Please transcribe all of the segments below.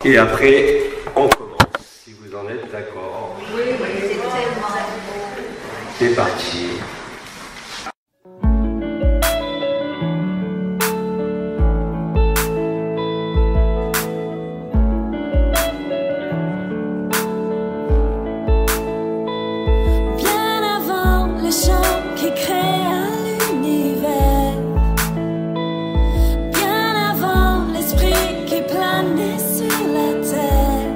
Et après, on commence, si vous en êtes d'accord. Oui, oui, c'est tellement beau. C'est parti. Bien avant le chant qui créa l'univers, bien avant l'esprit qui planait sur la terre,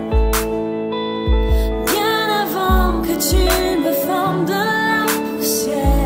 bien avant que tu me formes de la poussière.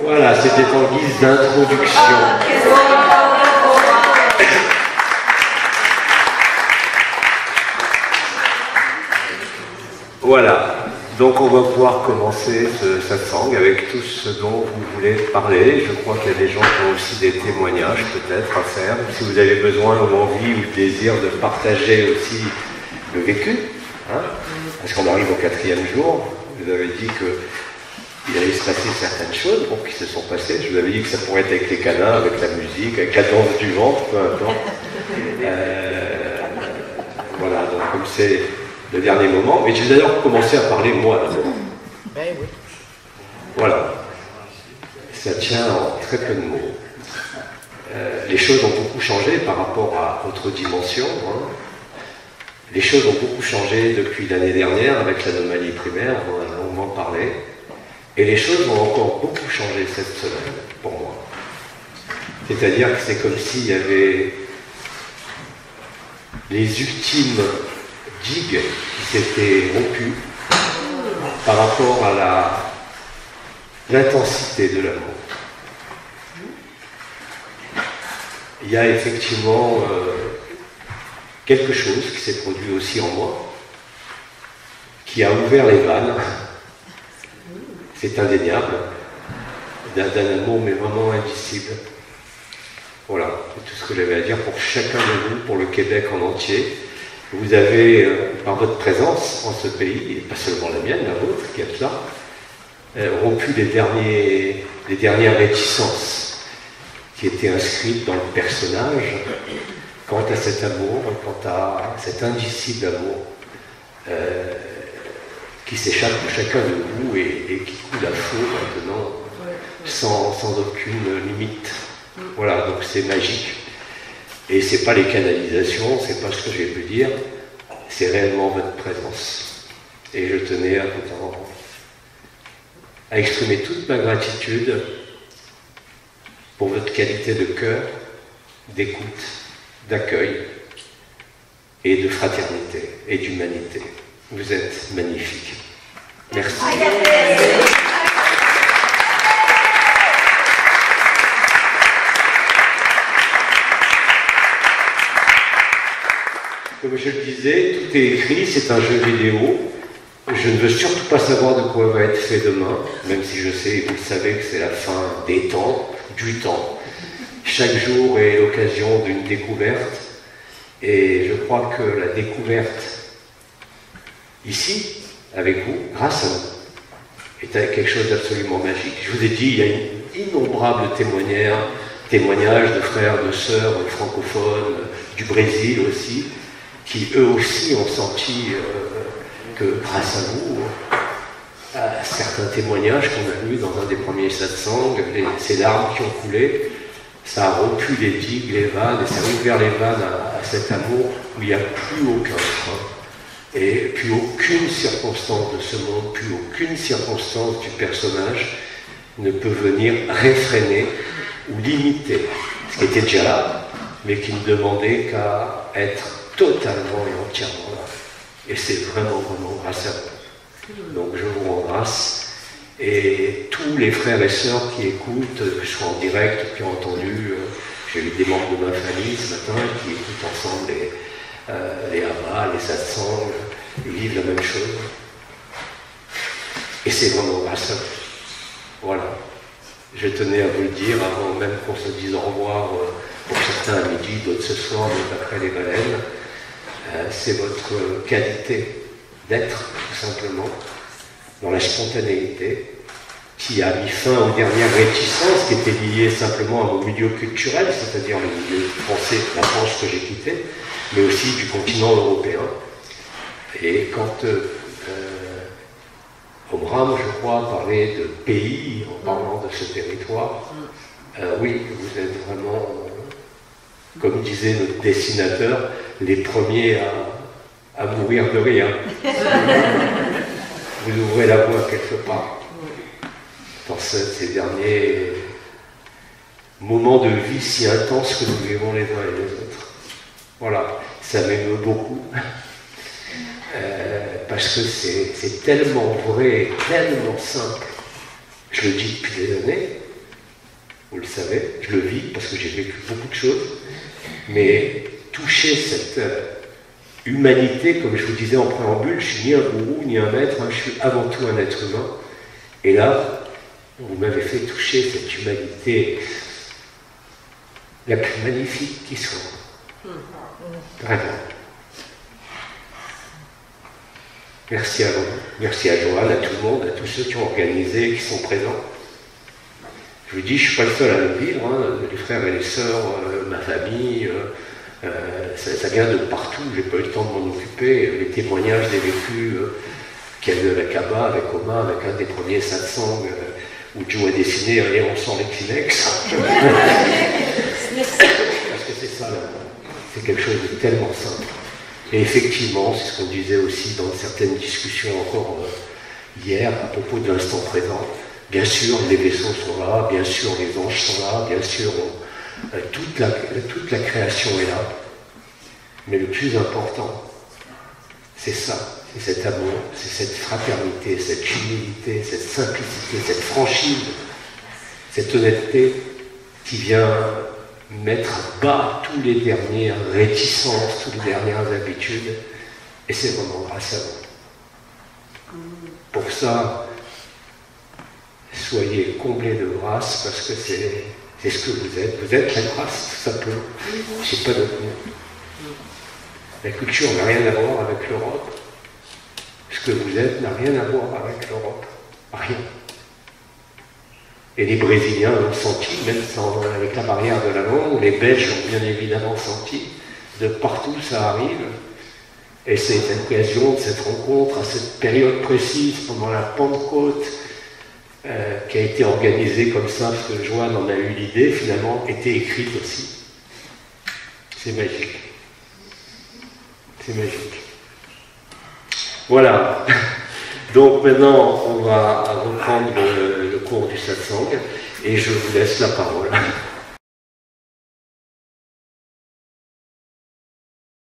Voilà, c'était en guise d'introduction. Voilà, donc on va pouvoir commencer ce satsang avec tout ce dont vous voulez parler. Je crois qu'il y a des gens qui ont aussi des témoignages peut-être à faire. Si vous avez besoin ou envie ou le désir de partager aussi le vécu, hein, parce qu'on arrive au 4e jour, vous avez dit qu'il allait se passer certaines choses, bon, qui se sont passées. Je vous avais dit que ça pourrait être avec les canins, avec la musique, avec la danse du ventre, peu importe. Voilà, donc comme c'est le dernier moment, mais je vais d'ailleurs commencer à parler moi d'abord. Voilà. Ça tient en très peu de mots. Les choses ont beaucoup changé par rapport à votre dimension. Hein. Les choses ont beaucoup changé depuis l'année dernière avec l'anomalie primaire, on en a longuement parlé. Et les choses vont encore beaucoup changer cette semaine, pour moi. C'est-à-dire que c'est comme s'il y avait les ultimes digues qui s'étaient rompues par rapport à l'intensité de l'amour. Il y a effectivement quelque chose qui s'est produit aussi en moi, qui a ouvert les vannes, c'est indéniable, d'un amour mais vraiment indicible. Voilà, c'est tout ce que j'avais à dire pour chacun de vous, pour le Québec en entier. Vous avez, par votre présence en ce pays, et pas seulement la mienne, la vôtre, qui êtes là, rompu les dernières réticences qui étaient inscrites dans le personnage quant à cet amour, quant à cet indicible amour qui s'échappe de chacun de vous et qui coule à flot maintenant sans aucune limite. Voilà, donc c'est magique. Et c'est pas les canalisations, c'est pas ce que j'ai pu dire, c'est réellement votre présence. Et je tenais à exprimer toute ma gratitude pour votre qualité de cœur, d'écoute, d'accueil et de fraternité et d'humanité. Vous êtes magnifiques. Merci. Comme je le disais, tout est écrit, c'est un jeu vidéo. Je ne veux surtout pas savoir de quoi va être fait demain, même si je sais, vous le savez, que c'est la fin des temps, du temps. Chaque jour est l'occasion d'une découverte, et je crois que la découverte, ici, avec vous, grâce à vous, est quelque chose d'absolument magique. Je vous ai dit, il y a innombrables témoignages de frères, de sœurs francophones, du Brésil aussi, qui eux aussi ont senti que grâce à vous, certains témoignages qu'on a lus dans un des premiers satsangs, ces larmes qui ont coulé, ça a rompu les digues, les vannes, et ça a ouvert les vannes à cet amour où il n'y a plus aucun frein, et plus aucune circonstance de ce monde, plus aucune circonstance du personnage ne peut venir réfréner ou limiter ce qui était déjà là, mais qui ne demandait qu'à être totalement et entièrement là. Et c'est vraiment, vraiment grâce à vous. Donc je vous rends grâce. Et tous les frères et sœurs qui écoutent, que ce soit en direct, qui ont entendu, j'ai eu des membres de ma famille ce matin qui écoutent ensemble les Havas, les satsangs, ils vivent la même chose. Et c'est vraiment grâce à vous. Voilà. Je tenais à vous le dire avant même qu'on se dise au revoir, pour certains à midi, d'autres ce soir, mais après les baleines. C'est votre qualité d'être, tout simplement, dans la spontanéité, qui a mis fin aux dernières réticences qui étaient liées simplement à mon milieu culturel, c'est-à-dire le milieu français, la France que j'ai quitté, mais aussi du continent européen. Et quand Obram, je crois, parlait de pays en parlant de ce territoire, oui, vous êtes vraiment, comme disait notre dessinateur, les premiers à mourir de rire. Vous ouvrez la voie quelque part dans ces derniers moments de vie si intenses que nous vivons les uns et les autres. Voilà, ça m'émeut beaucoup. Parce que c'est tellement vrai, tellement simple. Je le dis depuis des années, vous le savez, je le vis parce que j'ai vécu beaucoup de choses, mais toucher cette humanité, comme je vous disais en préambule, je suis ni un gourou, ni un maître, hein, je suis avant tout un être humain, et là, vous m'avez fait toucher cette humanité la plus magnifique qui soit. Vraiment. Merci à vous, merci à Joanne, à tout le monde, à tous ceux qui ont organisé, qui sont présents. Je vous dis, je ne suis pas le seul à le vivre, hein. Les frères et les sœurs, ma famille, ça vient de partout, je n'ai pas eu le temps de m'en occuper. Les témoignages des vécus qu'il y a eu avec Abba, avec Oma, avec un des premiers satsang, où Joe a dessiné et on sent les Kleenex. Parce que c'est ça, c'est quelque chose de tellement simple. Et effectivement, c'est ce qu'on disait aussi dans certaines discussions encore hier à propos de l'instant présent. Bien sûr, les vaisseaux sont là, bien sûr, les anges sont là, bien sûr, toute la création est là. Mais le plus important, c'est ça, c'est cet amour, c'est cette fraternité, cette humilité, cette simplicité, cette franchise, cette honnêteté qui vient mettre à bas toutes les dernières réticences, toutes les dernières habitudes, et c'est vraiment grâce à vous. Pour ça, soyez comblés de grâce, parce que c'est ce que vous êtes. Vous êtes la grâce, tout simplement. C'est pas notre nom. La culture n'a rien à voir avec l'Europe. Ce que vous êtes n'a rien à voir avec l'Europe. Rien. Et les Brésiliens l'ont senti, même avec la barrière de la langue, les Belges l'ont bien évidemment senti, de partout ça arrive. Et c'est l'occasion de cette rencontre, à cette période précise, pendant la Pentecôte, qui a été organisée comme ça, parce que Joanne en a eu l'idée, finalement, était écrite aussi. C'est magique. C'est magique. Voilà. Donc maintenant, on va reprendre le cours du satsang et je vous laisse la parole.